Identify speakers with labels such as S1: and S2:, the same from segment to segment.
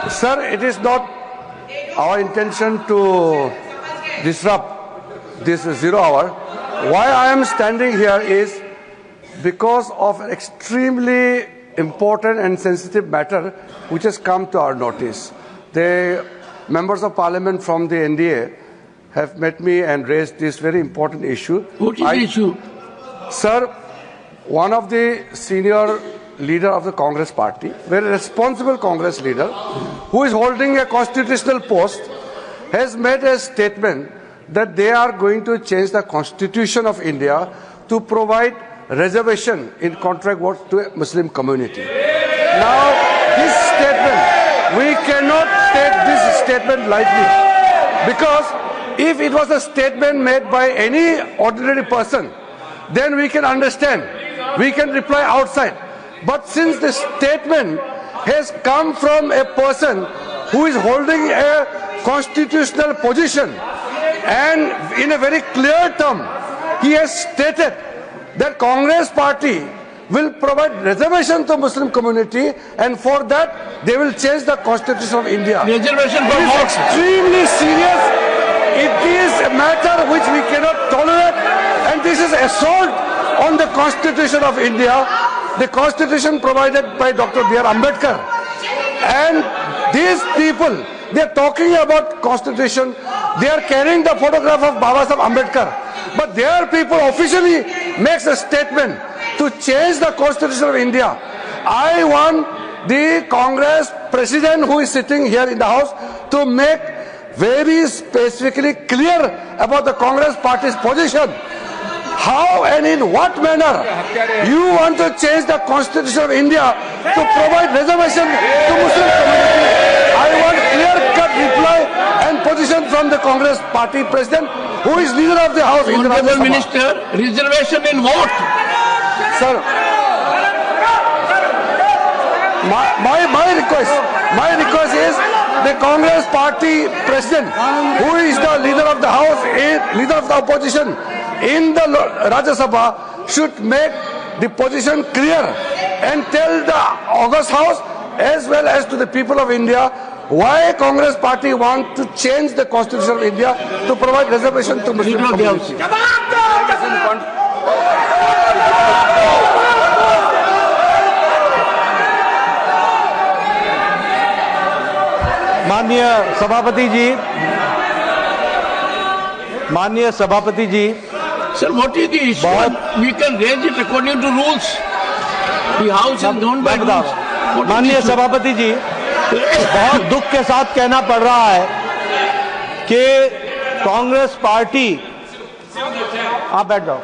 S1: Sir, it is not our intention to disrupt this 0 hour. Why I am standing here is because of an extremely important and sensitive matter which has come to our notice. The members of parliament from the NDA have met me and raised this very important issue.
S2: What is the issue?
S1: Sir, one of the senior leader of the Congress party, very responsible Congress leader, who is holding a constitutional post, has made a statement that they are going to change the constitution of India to provide reservation in contract work to a Muslim community. Now, this statement, we cannot take this statement lightly, because if it was a statement made by any ordinary person, then we can understand, we can reply outside. But since the statement has come from a person who is holding a constitutional position, and in a very clear term, he has stated that Congress party will provide reservation to Muslim community, and for that they will change the constitution of India.
S2: Reservation for
S1: it is extremely serious. It is a matter which we cannot tolerate, and this is assault on the constitution of India, the constitution provided by Dr. B.R. Ambedkar. And these people, they are talking about constitution, they are carrying the photograph of Baba Sahib Ambedkar, but their people officially makes a statement to change the constitution of India. I want the Congress president who is sitting here in the house to make very specifically clear about the Congress party's position. How and in what manner you want to change the constitution of India to provide reservation to Muslim community? I want clear-cut reply and position from the Congress party president, who is leader of the house.
S2: Honorable Minister, reservation in what?
S1: Sir, my request is the Congress party president, who is the leader of the house, leader of the opposition in the Rajya Sabha, should make the position clear and tell the August House as well as to the people of India why Congress party want to change the constitution of India to provide reservation to Muslim community.
S3: माननीय सभापति जी,
S2: Sir, what is the issue? We can raise it according to rules. The house is governed by rules.
S3: माननीय सभापति जी, बहुत दुख के साथ कहना पड़ रहा है कि कांग्रेस पार्टी, आप बैठ जाओ,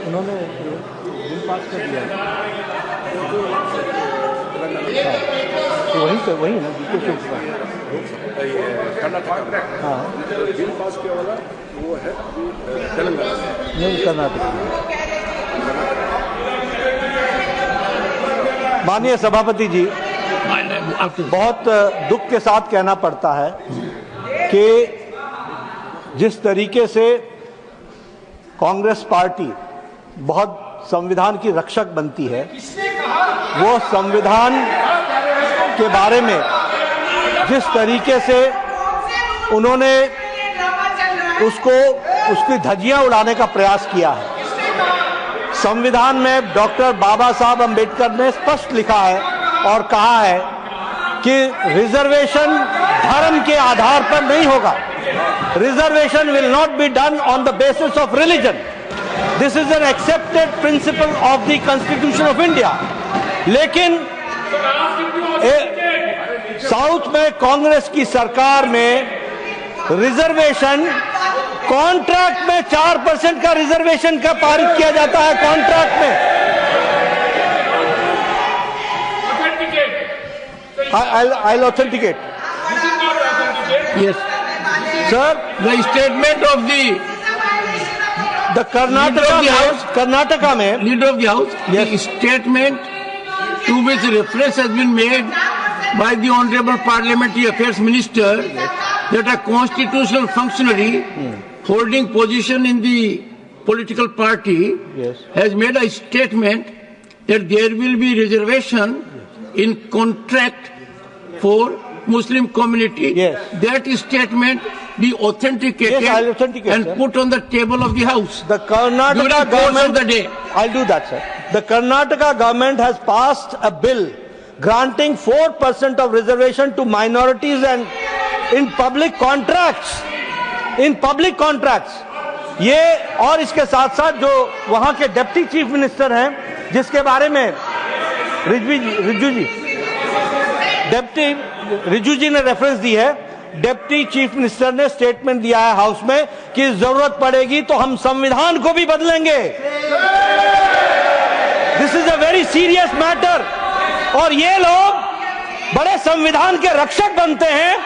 S3: उन्होंने बिल पास कर दिया, वही ना हाँ
S1: बिल पास किया वाला वो है तेलंगाना,
S3: नहीं कर्नाटक। माननीय सभापति जी, बहुत दुख के साथ कहना पड़ता है कि जिस तरीके से कांग्रेस पार्टी बहुत संविधान की रक्षक बनती है, वो संविधान के बारे में जिस तरीके से उन्होंने उसकी धज्जियां उड़ाने का प्रयास किया है। संविधान में डॉक्टर बाबा साहब अंबेडकर ने स्पष्ट लिखा है और कहा है कि रिजर्वेशन धर्म के आधार पर नहीं होगा। Reservation will not be done on the basis of religion. This is an accepted principle of the constitution of India. लेकिन साउथ में कांग्रेस की सरकार में रिजर्वेशन कॉन्ट्रैक्ट में 4% का रिजर्वेशन का पारित किया जाता है। कॉन्ट्रैक्ट में I'll authenticate.
S2: Yes,
S3: sir.
S2: The statement of the
S3: Karnataka में
S2: leader of the house, yes. The statement to which reference has been made by the Honorable Parliamentary Affairs Minister, that a constitutional functionary holding position in the political party has made a statement that there will be reservation in contract for Muslim community.
S3: Yes.
S2: That statement be authenticated,
S3: Yes, I'll authenticate,
S2: and
S3: sir.
S2: put on the table of the House.
S3: The Karnataka
S2: During the course
S3: government,
S2: of the day.
S3: I'll do that, sir. The Karnataka government has passed a bill granting 4% of reservation to minorities and in public contracts. In public contracts. ये और इसके साथ साथ जो वहां के deputy chief minister हैं, जिसके बारे में रिजू जी ने रेफरेंस दी है, डिप्टी चीफ मिनिस्टर ने स्टेटमेंट दिया है हाउस में कि जरूरत पड़ेगी तो हम संविधान को भी बदलेंगे। This is a very serious matter. और ये लोग बड़े संविधान के रक्षक बनते हैं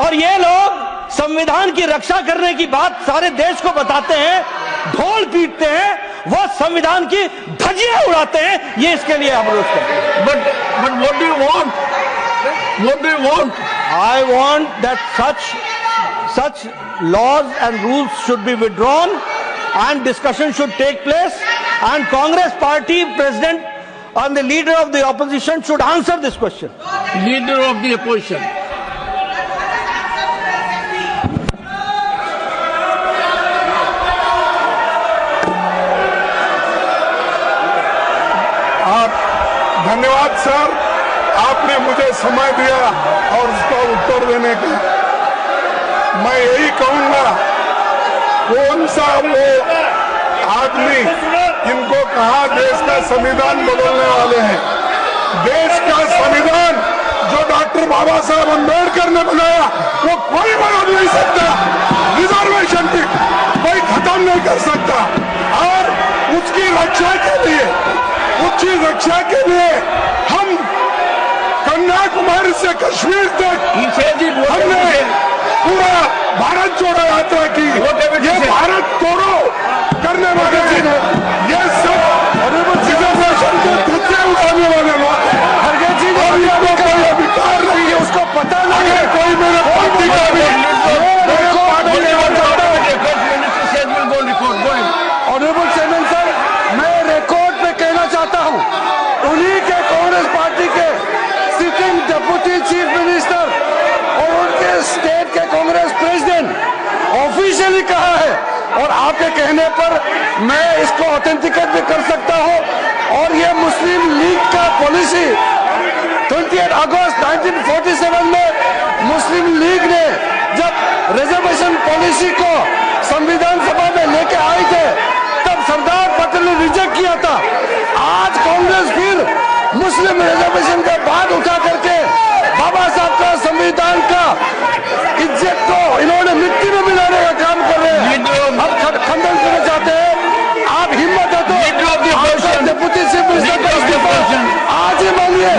S3: और ये लोग संविधान की रक्षा करने की बात सारे देश को बताते हैं, ढोल पीटते हैं, वो संविधान की धज्जियां उड़ाते हैं। ये इसके लिए हम रोज करते हैं।
S2: But what do you want? What do you want?
S3: I want that such laws and rules should be withdrawn and discussion should take place, and Congress party president and the leader of the opposition should answer this question.
S2: Leader of the opposition.
S4: धन्यवाद sir, आपने मुझे समय दिया और उसका उत्तर देने का। मैं यही कहूंगा, कौन सा वो आदमी इनको कहा देश का संविधान बदलने वाले हैं? देश का संविधान जो डॉक्टर बाबा साहब अम्बेडकर ने बनाया वो कोई बदल नहीं सकता। रिजर्वेशन की कोई खत्म नहीं कर सकता। और उसकी रक्षा के लिए हम कन्याकुमारी से कश्मीर तक हमने पूरा भारत जोड़ो यात्रा की। ये भारत तोड़ो करने वाले ये सब रिजर्वेशन के धज्जे उड़ाने वाले लोग और इनको कोई अधिकार नहीं है, उसको पता नहीं है। कोई मेरे पार्टी का भी
S1: ऑनरेबल चेयरमैन सर, मैं रिकॉर्ड पे कहना चाहता हूं, उन्हीं के कांग्रेस पार्टी के सिटिंग डिप्टी चीफ मिनिस्टर और उनके स्टेट के कांग्रेस प्रेसिडेंट ऑफिशियली कहा है, और आपके कहने पर मैं इसको ऑथेंटिकेट भी कर सकता हूं। और ये मुस्लिम लीग का पॉलिसी 28 अगस्त 1947 में मुस्लिम लीग ने जब रिजर्वेशन पॉलिसी को संविधान सभा में लेके आए थे, तब सरदार पटेल ने रिजेक्ट किया था। आज कांग्रेस फिर मुस्लिम रिजर्वेशन का बात उठा करके बाबा साहब का संविधान का इज्जत को इन्होंने मिट्टी में मिलाने का काम कर रहे हैं। अब खंडन करना चाहते हैं। आप हिम्मत है तो डिप्टी चीफ मिनिस्टर का इस्तीफा आज ही मांगिए।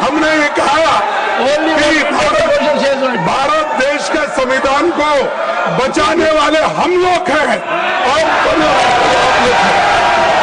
S4: हमने ये कहा कि भारत देश के संविधान को बचाने वाले हम लोग हैं और